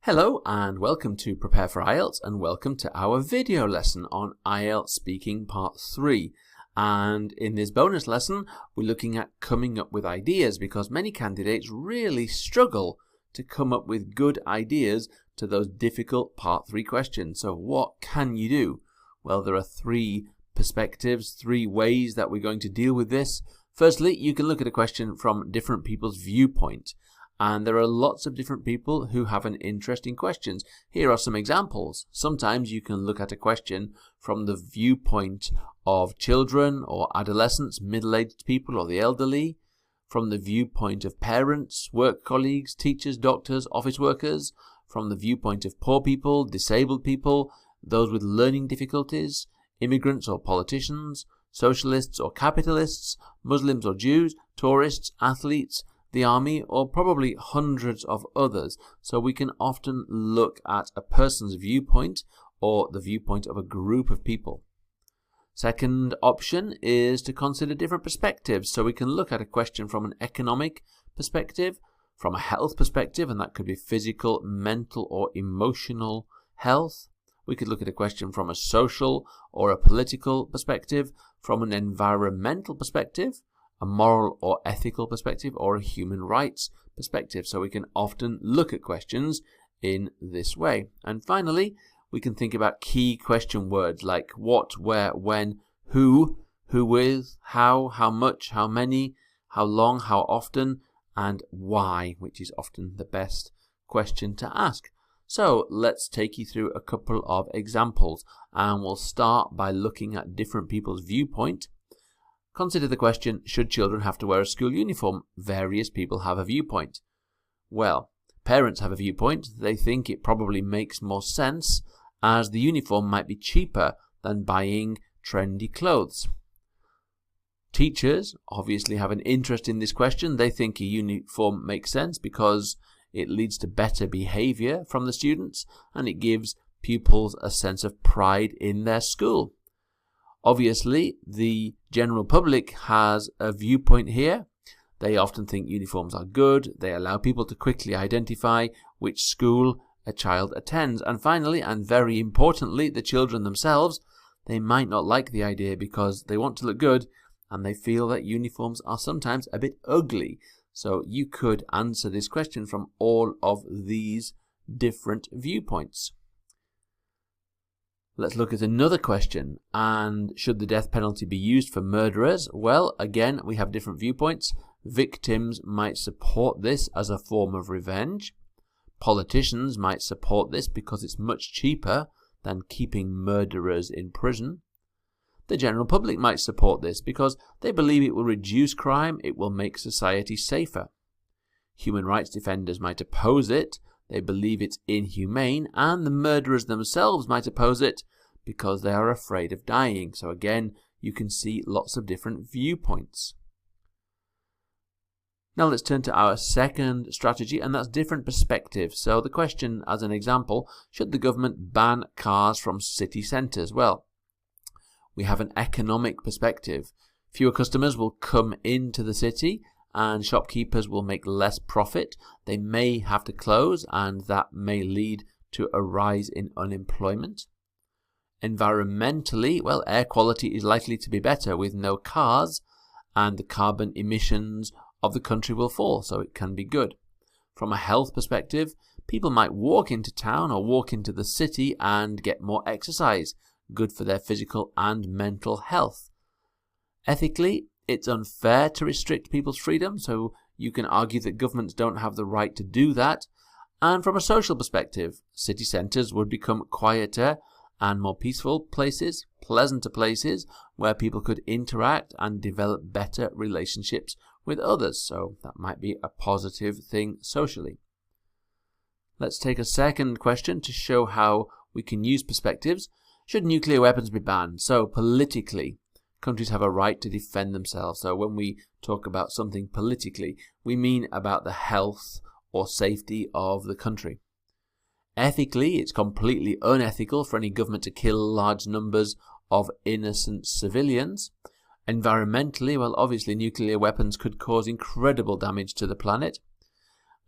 Hello and welcome to Prepare for IELTS and welcome to our video lesson on IELTS Speaking Part 3. And in this bonus lesson, we're looking at coming up with ideas because many candidates really struggle to come up with good ideas to those difficult Part 3 questions. So what can you do? Well, there are three perspectives, three ways that we're going to deal with this. Firstly, you can look at a question from different people's viewpoint. And there are lots of different people who have an interest in questions. Here are some examples. Sometimes you can look at a question from the viewpoint of children or adolescents, middle-aged people or the elderly, from the viewpoint of parents, work colleagues, teachers, doctors, office workers, from the viewpoint of poor people, disabled people, those with learning difficulties, immigrants or politicians, socialists or capitalists, Muslims or Jews, tourists, athletes, the army, or probably hundreds of others. So we can often look at a person's viewpoint or the viewpoint of a group of people. Second option is to consider different perspectives. So we can look at a question from an economic perspective, from a health perspective, and that could be physical, mental, or emotional health. We could look at a question from a social or a political perspective, from an environmental perspective, a moral or ethical perspective, or a human rights perspective. So we can often look at questions in this way. And finally, we can think about key question words like what, where, when, who with, how much, how many, how long, how often, and why, which is often the best question to ask. So let's take you through a couple of examples, and we'll start by looking at different people's viewpoint. Consider the question, should children have to wear a school uniform? Various people have a viewpoint. Well, parents have a viewpoint. They think it probably makes more sense as the uniform might be cheaper than buying trendy clothes. Teachers obviously have an interest in this question. They think a uniform makes sense because it leads to better behavior from the students and it gives pupils a sense of pride in their school. Obviously, the general public has a viewpoint here. They often think uniforms are good. They allow people to quickly identify which school a child attends. And finally, and very importantly, the children themselves, they might not like the idea because they want to look good and they feel that uniforms are sometimes a bit ugly. So you could answer this question from all of these different viewpoints. Let's look at another question. And should the death penalty be used for murderers? Well, again, we have different viewpoints. Victims might support this as a form of revenge. Politicians might support this because it's much cheaper than keeping murderers in prison. The general public might support this because they believe it will reduce crime, it will make society safer. Human rights defenders might oppose it. They believe it's inhumane, and the murderers themselves might oppose it because they are afraid of dying. So again, you can see lots of different viewpoints. Now let's turn to our second strategy, and that's different perspectives. So the question, as an example, should the government ban cars from city centres? Well, we have an economic perspective. Fewer customers will come into the city, and shopkeepers will make less profit. They may have to close, and that may lead to a rise in unemployment. Environmentally, well, air quality is likely to be better with no cars, and the carbon emissions of the country will fall, so it can be good. From a health perspective, people might walk into town or walk into the city and get more exercise, good for their physical and mental health. Ethically, it's unfair to restrict people's freedom, so you can argue that governments don't have the right to do that. And from a social perspective, city centres would become quieter and more peaceful places, pleasanter places where people could interact and develop better relationships with others. So that might be a positive thing socially. Let's take a second question to show how we can use perspectives. Should nuclear weapons be banned? So politically, countries have a right to defend themselves. So when we talk about something politically, we mean about the health or safety of the country. Ethically, it's completely unethical for any government to kill large numbers of innocent civilians. Environmentally, well, obviously nuclear weapons could cause incredible damage to the planet.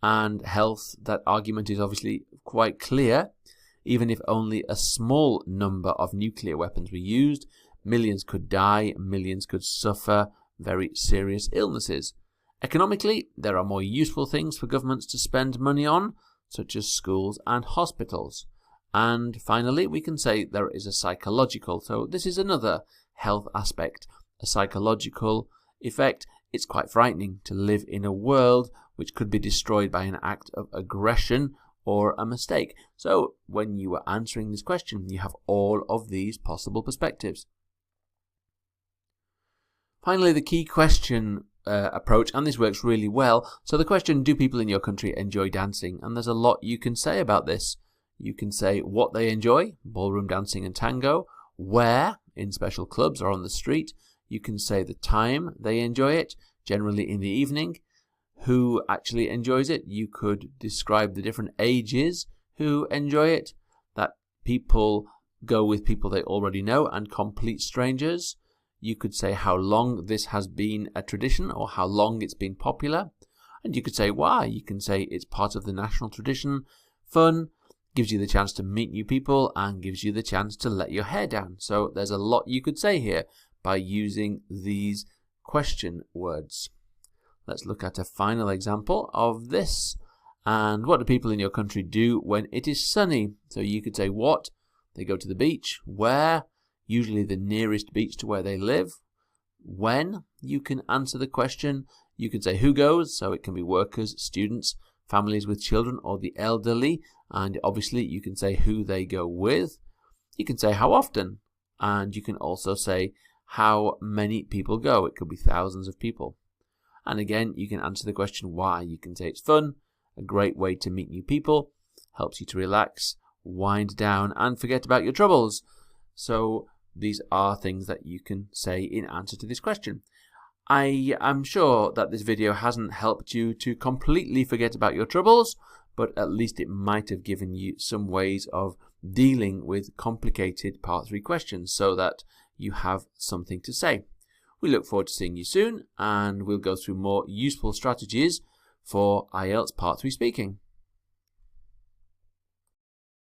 And health, that argument is obviously quite clear. Even if only a small number of nuclear weapons were used, millions could die, millions could suffer very serious illnesses. Economically, there are more useful things for governments to spend money on, such as schools and hospitals. And finally, we can say there is a psychological, so this is another health aspect, a psychological effect. It's quite frightening to live in a world which could be destroyed by an act of aggression or a mistake. So when you are answering this question, you have all of these possible perspectives. Finally, the key question approach, and this works really well. So the question, do people in your country enjoy dancing? And there's a lot you can say about this. You can say what they enjoy, ballroom dancing and tango, where, in special clubs or on the street. You can say the time they enjoy it, generally in the evening. Who actually enjoys it? You could describe the different ages who enjoy it, that people go with people they already know and complete strangers. You could say how long this has been a tradition or how long it's been popular. And you could say why. You can say it's part of the national tradition, fun, gives you the chance to meet new people and gives you the chance to let your hair down. So there's a lot you could say here by using these question words. Let's look at a final example of this. And what do people in your country do when it is sunny? So you could say what? They go to the beach. Where? Usually the nearest beach to where they live. When? You can answer the question. You can say who goes, so it can be workers, students, families with children, or the elderly. And obviously you can say who they go with. You can say how often. And you can also say how many people go. It could be thousands of people. And again, you can answer the question why. You can say it's fun, a great way to meet new people, helps you to relax, wind down, and forget about your troubles. So these are things that you can say in answer to this question. I am sure that this video hasn't helped you to completely forget about your troubles, but at least it might have given you some ways of dealing with complicated Part 3 questions so that you have something to say. We look forward to seeing you soon, and we'll go through more useful strategies for IELTS Part 3 speaking.